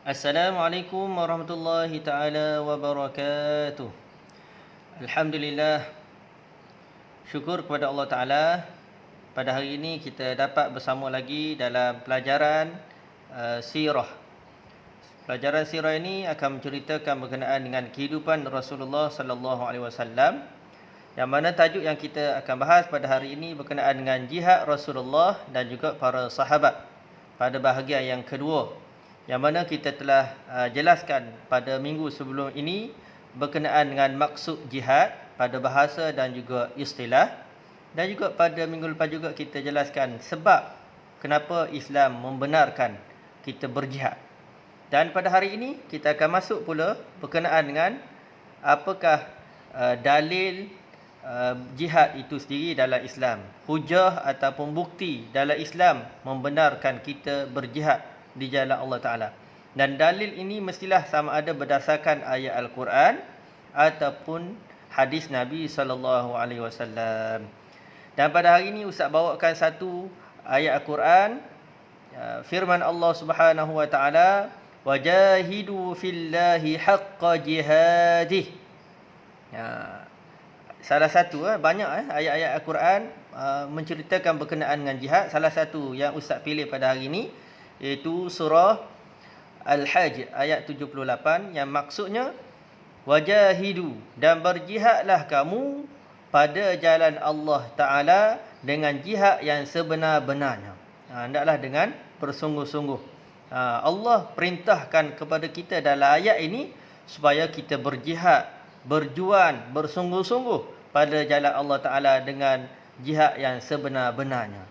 Assalamualaikum warahmatullahi taala wabarakatuh. Alhamdulillah, syukur kepada Allah Taala. Pada hari ini kita dapat bersama lagi dalam pelajaran sirah. Pelajaran sirah ini akan menceritakan berkenaan dengan kehidupan Rasulullah sallallahu alaihi wasallam. Yang mana tajuk yang kita akan bahas pada hari ini berkenaan dengan jihad Rasulullah dan juga para sahabat pada bahagian yang kedua. Yang mana kita telah jelaskan pada minggu sebelum ini berkenaan dengan maksud jihad pada bahasa dan juga istilah. Dan juga pada minggu lepas juga kita jelaskan sebab kenapa Islam membenarkan kita berjihad. Dan pada hari ini kita akan masuk pula berkenaan dengan apakah dalil jihad itu sendiri dalam Islam. Hujah ataupun bukti dalam Islam membenarkan kita berjihad di jalan Allah Ta'ala. Dan dalil ini mestilah sama ada berdasarkan ayat Al-Quran ataupun hadis Nabi SAW. Dan pada hari ini Ustaz bawakan satu ayat Al-Quran, firman Allah Subhanahu Wa Ta'ala, wajahidu fillahi haqqa jihadih. Salah satu banyak ayat-ayat Al-Quran menceritakan berkenaan dengan jihad. Salah satu yang Ustaz pilih pada hari ini iaitu surah Al-Hajj ayat 78 yang maksudnya wajahidu, dan berjihadlah kamu pada jalan Allah Ta'ala dengan jihad yang sebenar-benarnya. Hendaklah dengan bersungguh-sungguh. Allah perintahkan kepada kita dalam ayat ini supaya kita berjihad, berjuang, bersungguh-sungguh pada jalan Allah Ta'ala dengan jihad yang sebenar-benarnya.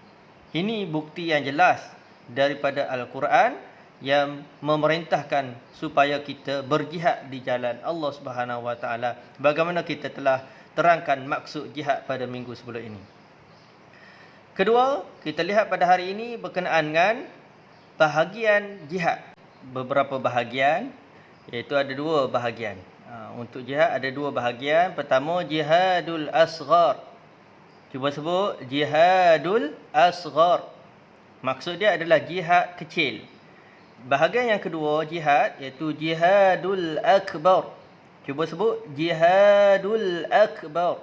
Ini bukti yang jelas daripada Al-Quran yang memerintahkan supaya kita berjihad di jalan Allah Subhanahu Wa Taala. Bagaimana kita telah terangkan maksud jihad pada minggu sebelum ini. Kedua, kita lihat pada hari ini berkenaan dengan bahagian jihad. Beberapa bahagian, iaitu ada dua bahagian. Untuk jihad ada dua bahagian. Pertama, jihadul asghar. Cuba sebut jihadul asghar. Maksud dia adalah jihad kecil. Bahagian yang kedua jihad iaitu jihadul akbar. Cuba sebut jihadul akbar,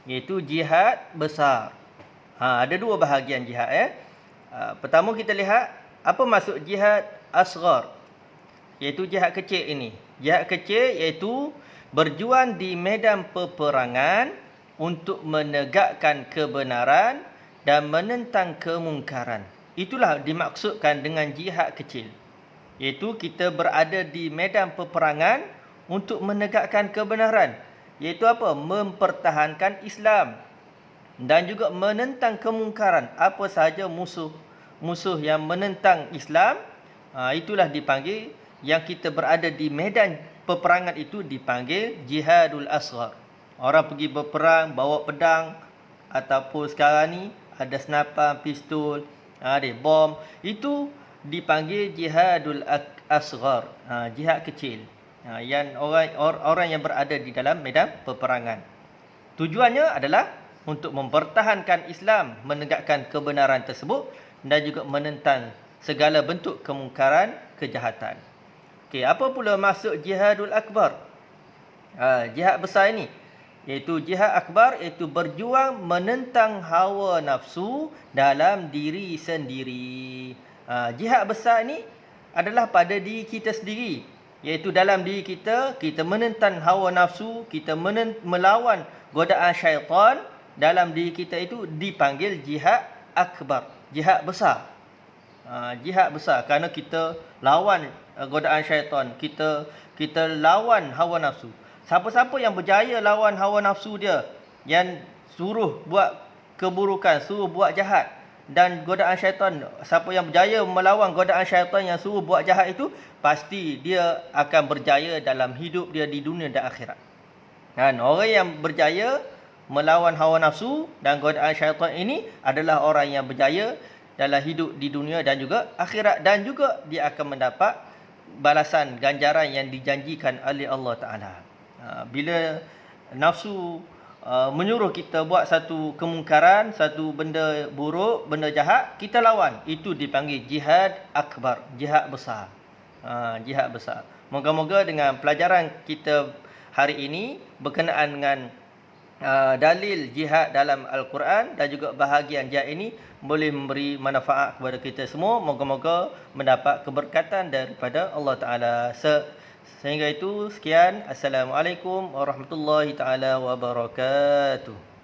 iaitu jihad besar. Ada dua bahagian jihad. Pertama kita lihat apa maksud jihad asghar, iaitu jihad kecil ini. Jihad kecil iaitu berjuang di medan peperangan untuk menegakkan kebenaran dan menentang kemungkaran. Itulah dimaksudkan dengan jihad kecil. Iaitu kita berada di medan peperangan untuk menegakkan kebenaran. Iaitu apa? Mempertahankan Islam. Dan juga menentang kemungkaran. Apa sahaja musuh yang menentang Islam, itulah dipanggil, yang kita berada di medan peperangan itu dipanggil jihadul asghar. Orang pergi berperang, bawa pedang, ataupun sekarang ni ada senapan, pistol, ada bom, itu dipanggil jihadul asghar, jihad kecil, yang orang yang berada di dalam medan peperangan. Tujuannya adalah untuk mempertahankan Islam, menegakkan kebenaran tersebut dan juga menentang segala bentuk kemungkaran, kejahatan. Okey, apa pula maksud jihadul akbar? Jihad besar ini iaitu jihad akbar, iaitu berjuang menentang hawa nafsu dalam diri sendiri. Jihad besar ini adalah pada diri kita sendiri, iaitu dalam diri kita, kita menentang hawa nafsu, kita melawan godaan syaitan dalam diri kita, itu dipanggil jihad akbar, jihad besar. Jihad besar kerana kita lawan godaan syaitan, kita lawan hawa nafsu. Siapa-siapa yang berjaya lawan hawa nafsu dia, yang suruh buat keburukan, suruh buat jahat, dan godaan syaitan, siapa yang berjaya melawan godaan syaitan yang suruh buat jahat itu, pasti dia akan berjaya dalam hidup dia di dunia dan akhirat. Dan orang yang berjaya melawan hawa nafsu dan godaan syaitan ini adalah orang yang berjaya dalam hidup di dunia dan juga akhirat, dan juga dia akan mendapat balasan ganjaran yang dijanjikan oleh Allah Ta'ala. Bila nafsu menyuruh kita buat satu kemungkaran, satu benda buruk, benda jahat, kita lawan, itu dipanggil jihad akbar, jihad besar. Jihad besar. Moga-moga dengan pelajaran kita hari ini berkenaan dengan dalil jihad dalam Al-Quran dan juga bahagian jihad ini boleh memberi manfaat kepada kita semua. Moga-moga mendapat keberkatan daripada Allah Ta'ala. Sehingga itu, sekian. Assalamualaikum warahmatullahi ta'ala wabarakatuh.